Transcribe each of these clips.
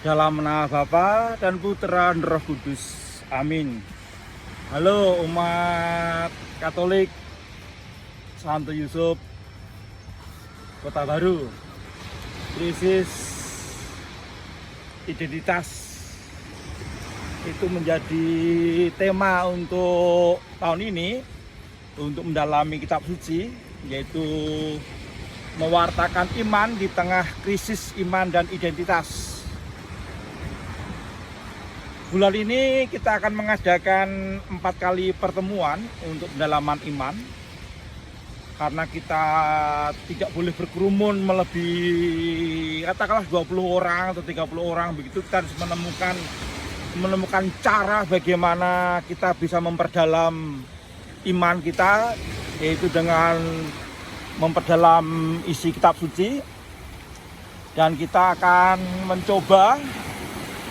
Dalam nama Bapa dan Putra dan Roh Kudus. Amin. Halo umat Katolik Santo Yusuf Kota Baru. Krisis identitas itu menjadi tema untuk tahun ini, untuk mendalami kitab suci, yaitu mewartakan iman di tengah krisis iman dan identitas. Bulan ini kita akan mengadakan 4 kali pertemuan untuk pendalaman iman, karena kita tidak boleh berkerumun melebihi katakanlah 20 orang atau 30 orang. Begitu kita harus menemukan cara bagaimana kita bisa memperdalam iman kita, yaitu dengan memperdalam isi kitab suci. Dan kita akan mencoba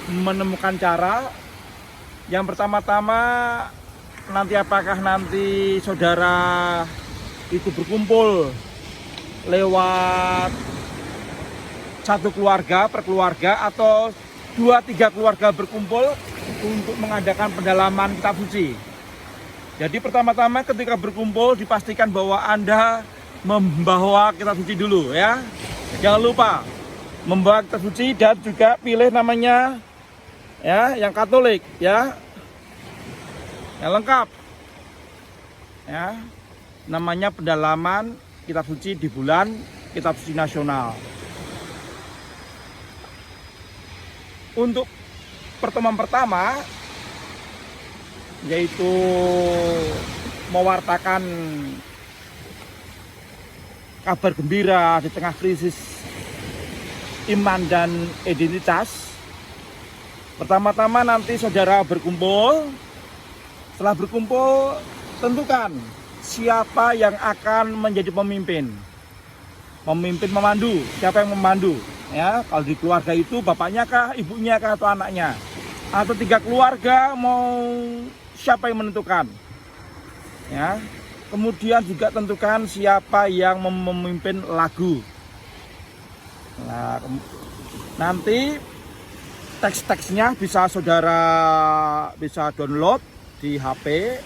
menemukan cara. Yang pertama-tama, apakah nanti saudara itu berkumpul lewat satu keluarga per keluarga, atau 2-3 keluarga berkumpul untuk mengadakan pendalaman kitab suci. Jadi pertama-tama ketika berkumpul dipastikan bahwa Anda membawa kitab suci dulu ya. Jangan lupa membawa kitab suci dan juga pilih namanya ya, yang Katolik ya, yang lengkap ya, namanya pendalaman kitab suci di bulan kitab suci nasional. Untuk pertemuan pertama, yaitu mewartakan kabar gembira di tengah krisis iman dan identitas. Pertama-tama nanti saudara berkumpul. Setelah berkumpul, tentukan siapa yang akan menjadi pemimpin. Pemimpin memandu, siapa yang memandu? Ya, kalau di keluarga itu bapaknya kah, ibunya kah, atau anaknya? Atau 3 keluarga, mau siapa yang menentukan? Ya. Kemudian juga tentukan siapa yang memimpin lagu. Nah, nanti teks-teksnya bisa saudara download di HP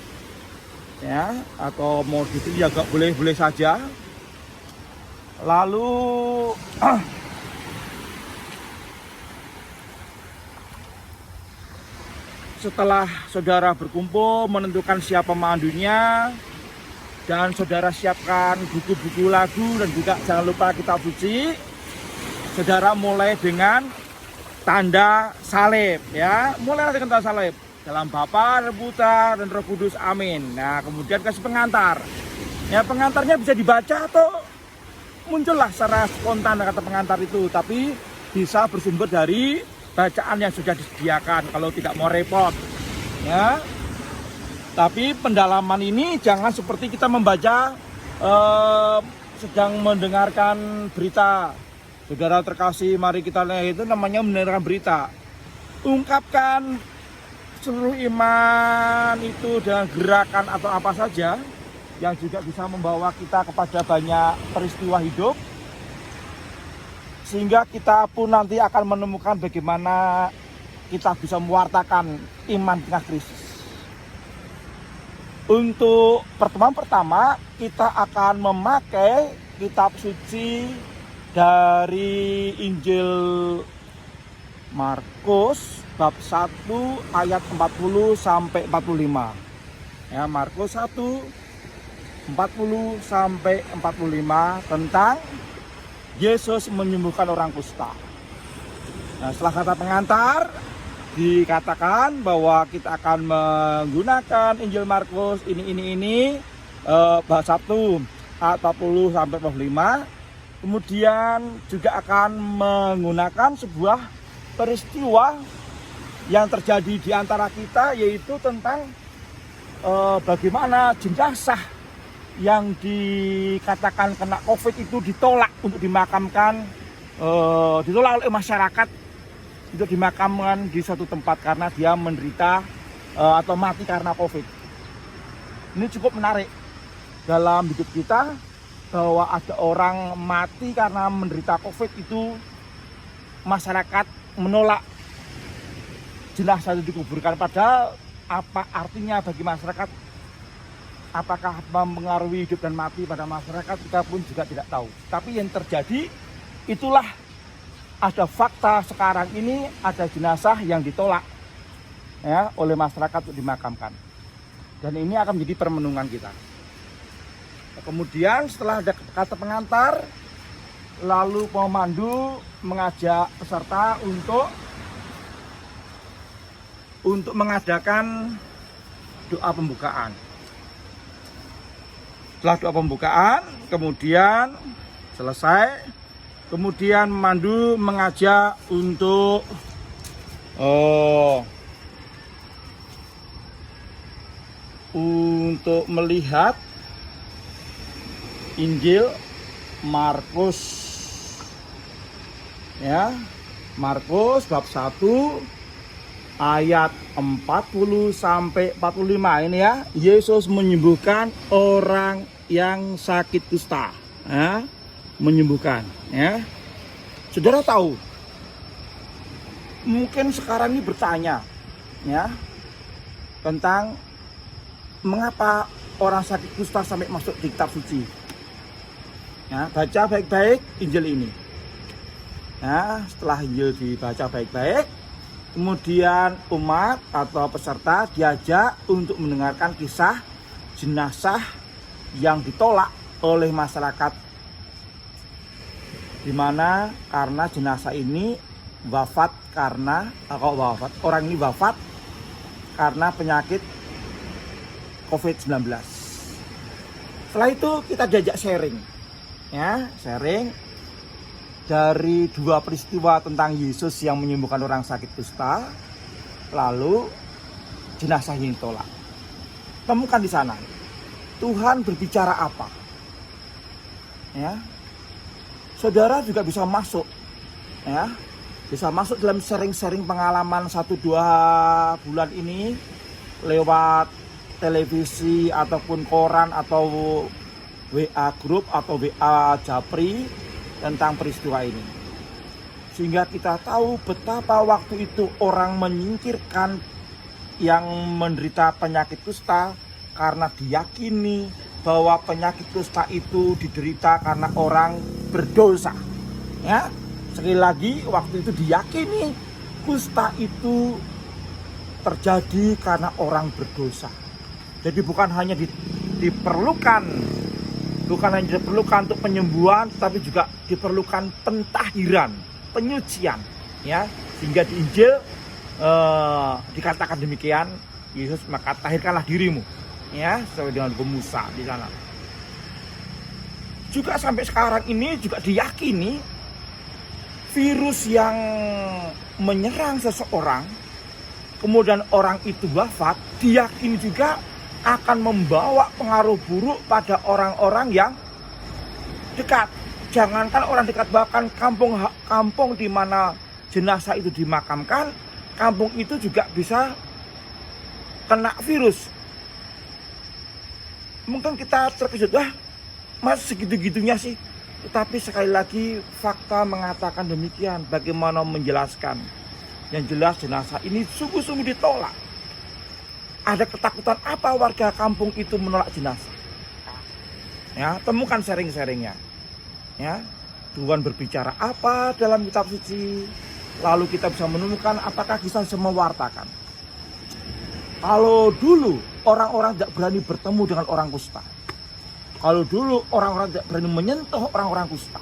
ya, atau mau di sini juga boleh saja. Lalu setelah saudara berkumpul menentukan siapa pemandunya, dan saudara siapkan buku-buku lagu dan juga jangan lupa kitab suci. Saudara mulai dengan tanda salib ya, mulai dengan tanda salib dalam Bapa dan Putra dan Roh Kudus, amin. Nah, kemudian kasih pengantar ya, pengantarnya bisa dibaca atau muncullah secara spontan kata pengantar itu, tapi bisa bersumber dari bacaan yang sudah disediakan kalau tidak mau repot ya. Tapi pendalaman ini jangan seperti kita membaca sedang mendengarkan berita. Saudara terkasih, mari kita lihat, itu namanya mendengarkan berita. Ungkapkan seluruh iman itu dengan gerakan atau apa saja yang juga bisa membawa kita kepada banyak peristiwa hidup, sehingga kita pun nanti akan menemukan bagaimana kita bisa mewartakan iman tengah krisis. Untuk pertemuan pertama, kita akan memakai kitab suci dari Injil Markus bab 1 ayat 40 sampai 45. Ya, Markus 1 40 sampai 45 tentang Yesus menyembuhkan orang kusta. Nah, setelah kata pengantar dikatakan bahwa kita akan menggunakan Injil Markus ini bab 1 ayat 40 sampai 45. Kemudian juga akan menggunakan sebuah peristiwa yang terjadi di antara kita, yaitu tentang bagaimana jenazah yang dikatakan kena COVID itu ditolak untuk dimakamkan, ditolak oleh masyarakat untuk dimakamkan di suatu tempat karena dia menderita atau mati karena COVID. Ini cukup menarik dalam hidup kita, bahwa ada orang mati karena menderita COVID itu masyarakat menolak jenazah itu dikuburkan. Padahal apa artinya bagi masyarakat, apakah mempengaruhi hidup dan mati pada masyarakat, kita pun juga tidak tahu. Tapi yang terjadi itulah, ada fakta sekarang ini ada jenazah yang ditolak ya oleh masyarakat untuk dimakamkan. Dan ini akan menjadi permenungan kita. Kemudian setelah ada kata pengantar, lalu pemandu mengajak peserta untuk mengadakan doa pembukaan. Setelah doa pembukaan, kemudian selesai, kemudian pemandu mengajak untuk melihat Injil Markus, ya, Markus bab 1 ayat 40 sampai 45 ini ya. Yesus menyembuhkan orang yang sakit kusta, ya, menyembuhkan, ya. Saudara tahu, mungkin sekarang ini bertanya, ya, tentang mengapa orang sakit kusta sampai masuk di kitab suci. Ya, baca baik-baik Injil ini. Ya, setelah Injil dibaca baik-baik, kemudian umat atau peserta diajak untuk mendengarkan kisah jenazah yang ditolak oleh masyarakat, di mana karena jenazah ini wafat karena orang ini wafat karena penyakit COVID-19. Setelah itu kita diajak sharing, ya, sharing dari dua peristiwa tentang Yesus yang menyembuhkan orang sakit kusta, lalu jenazah yang ditolak. Temukan di sana Tuhan berbicara apa, ya. Saudara juga bisa masuk, ya, bisa masuk dalam sharing-sharing pengalaman 1-2 bulan ini lewat televisi ataupun koran atau WA grup atau WA Japri tentang peristiwa ini, sehingga kita tahu betapa waktu itu orang menyingkirkan yang menderita penyakit kusta karena diyakini bahwa penyakit kusta itu diderita karena orang berdosa, ya. Sekali lagi, waktu itu diyakini kusta itu terjadi karena orang berdosa. Jadi bukan hanya diperlukan untuk penyembuhan, tapi juga diperlukan pentahiran, penyucian, ya. Sehingga di Injil dikatakan demikian, Yesus, maka tahirkanlah dirimu, ya, sesuai dengan hukum Musa di sana. Juga sampai sekarang ini juga diyakini virus yang menyerang seseorang, kemudian orang itu wafat, diyakini juga akan membawa pengaruh buruk pada orang-orang yang dekat. Jangankan orang dekat, bahkan kampung di mana jenazah itu dimakamkan, kampung itu juga bisa kena virus. Mungkin kita terkejut, wah, mas segitu-gitunya sih. Tetapi sekali lagi fakta mengatakan demikian. Bagaimana menjelaskan? Yang jelas jenazah ini sungguh-sungguh ditolak. Ada ketakutan apa warga kampung itu menolak jenazah? Ya, temukan sharing-sharingnya. Ya, Tuhan berbicara apa dalam kitab suci? Lalu kita bisa menemukan apakah kita bisa mewartakan. Kalau dulu orang-orang tidak berani bertemu dengan orang kusta. Kalau dulu orang-orang tidak berani menyentuh orang-orang kusta.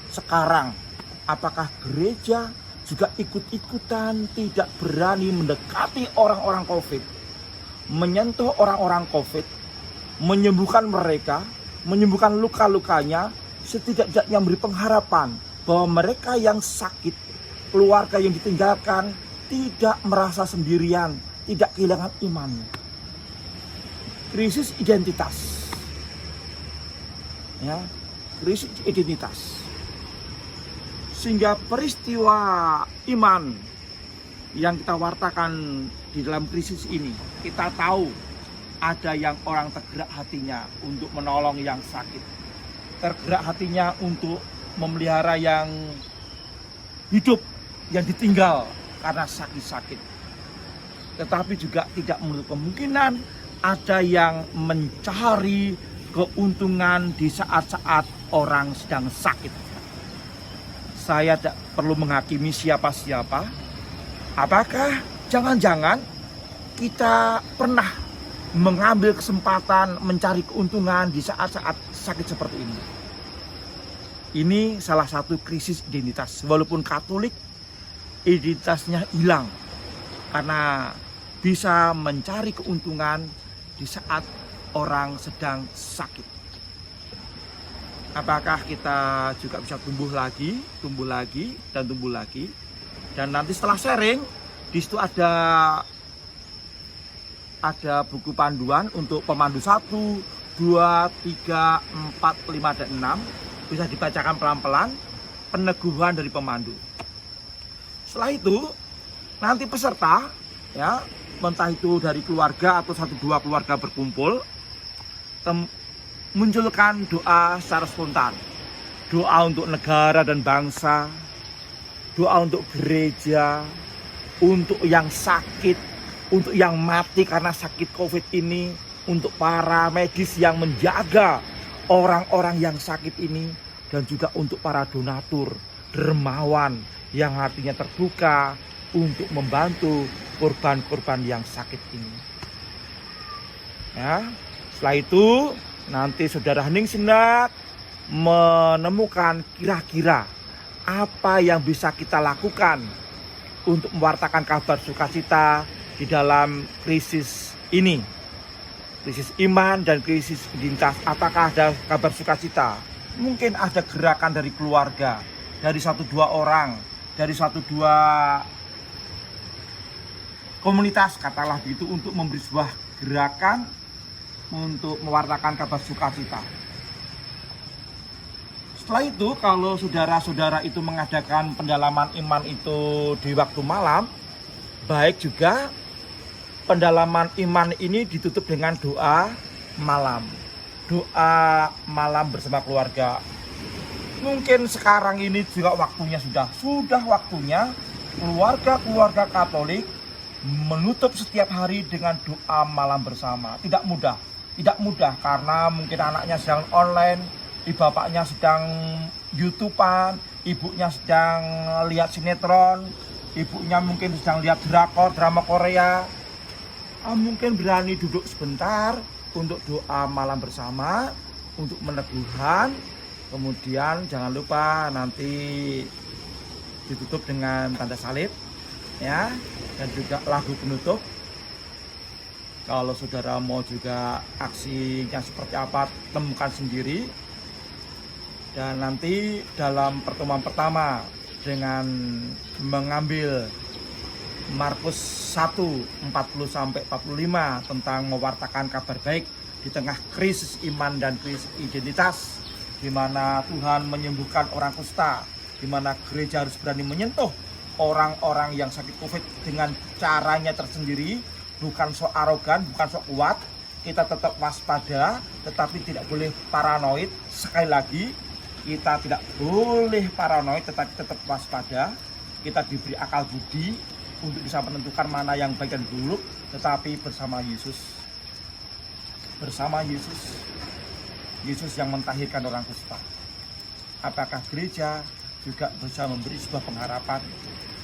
Sekarang, apakah gereja juga ikut-ikutan tidak berani mendekati orang-orang COVID? Menyentuh orang-orang COVID, menyembuhkan mereka, menyembuhkan luka-lukanya, setidaknya memberi pengharapan bahwa mereka yang sakit, keluarga yang ditinggalkan, tidak merasa sendirian, tidak kehilangan imannya. Krisis identitas, ya, krisis identitas, sehingga peristiwa iman yang kita wartakan di dalam krisis ini, kita tahu ada yang orang tergerak hatinya untuk menolong yang sakit, tergerak hatinya untuk memelihara yang hidup, yang ditinggal karena sakit-sakit. Tetapi juga tidak menutup kemungkinan ada yang mencari keuntungan di saat-saat orang sedang sakit. Saya tidak perlu menghakimi siapa-siapa. Apakah jangan-jangan kita pernah mengambil kesempatan mencari keuntungan di saat-saat sakit seperti ini? Ini salah satu krisis identitas. Walaupun Katolik, identitasnya hilang karena bisa mencari keuntungan di saat orang sedang sakit. Apakah kita juga bisa tumbuh lagi, dan nanti setelah sharing, di situ ada buku panduan untuk pemandu 1, 2, 3, 4, 5, dan 6. Bisa dibacakan pelan-pelan, peneguhan dari pemandu. Setelah itu, nanti peserta, ya, entah itu dari keluarga atau 1-2 keluarga berkumpul, munculkan doa secara spontan. Doa untuk negara dan bangsa, doa untuk gereja, untuk yang sakit, untuk yang mati karena sakit COVID ini, untuk para medis yang menjaga orang-orang yang sakit ini, dan juga untuk para donatur, dermawan yang hatinya terbuka untuk membantu korban-korban yang sakit ini. Ya, setelah itu nanti saudara Hening Sindak menemukan kira-kira apa yang bisa kita lakukan untuk mewartakan kabar sukacita di dalam krisis ini. Krisis iman dan krisis identitas. Apakah ada kabar sukacita? Mungkin ada gerakan dari keluarga, dari 1-2 orang, dari 1-2 komunitas, katalah begitu, untuk memberi sebuah gerakan untuk mewartakan kabar sukacita. Setelah itu, kalau saudara-saudara itu mengadakan pendalaman iman itu di waktu malam, baik juga pendalaman iman ini ditutup dengan doa malam. Doa malam bersama keluarga. Mungkin sekarang ini juga waktunya sudah waktunya keluarga-keluarga Katolik menutup setiap hari dengan doa malam bersama. Tidak mudah karena mungkin anaknya sedang online, bapaknya sedang YouTubean, ibunya sedang lihat sinetron, ibunya mungkin sedang lihat drama Korea. Mungkin berani duduk sebentar untuk doa malam bersama, untuk meneguhan. Kemudian jangan lupa nanti ditutup dengan tanda salib, ya, dan juga lagu penutup. Kalau saudara mau juga aksinya seperti apa, temukan sendiri. Dan nanti dalam pertemuan pertama dengan mengambil Markus 1:40-45 tentang mewartakan kabar baik di tengah krisis iman dan krisis identitas, di mana Tuhan menyembuhkan orang kusta, di mana gereja harus berani menyentuh orang-orang yang sakit COVID dengan caranya tersendiri, bukan sok arogan, bukan sok kuat. Kita tetap waspada, tetapi tidak boleh paranoid. Sekali lagi, kita tidak boleh paranoid, tetapi tetap waspada. Kita diberi akal budi untuk bisa menentukan mana yang baik dan buruk, tetapi bersama Yesus. Bersama Yesus yang mentahirkan orang kusta. Apakah gereja juga bisa memberi sebuah pengharapan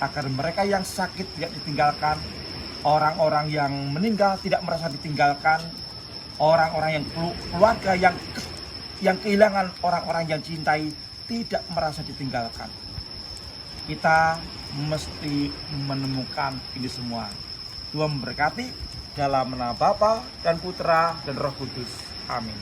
agar mereka yang sakit tidak ditinggalkan, orang-orang yang meninggal tidak merasa ditinggalkan, orang-orang yang keluarga yang kehilangan orang-orang yang cintai tidak merasa ditinggalkan. Kita mesti menemukan ini semua. Tuhan memberkati dalam nama Bapa dan Putra dan Roh Kudus. Amin.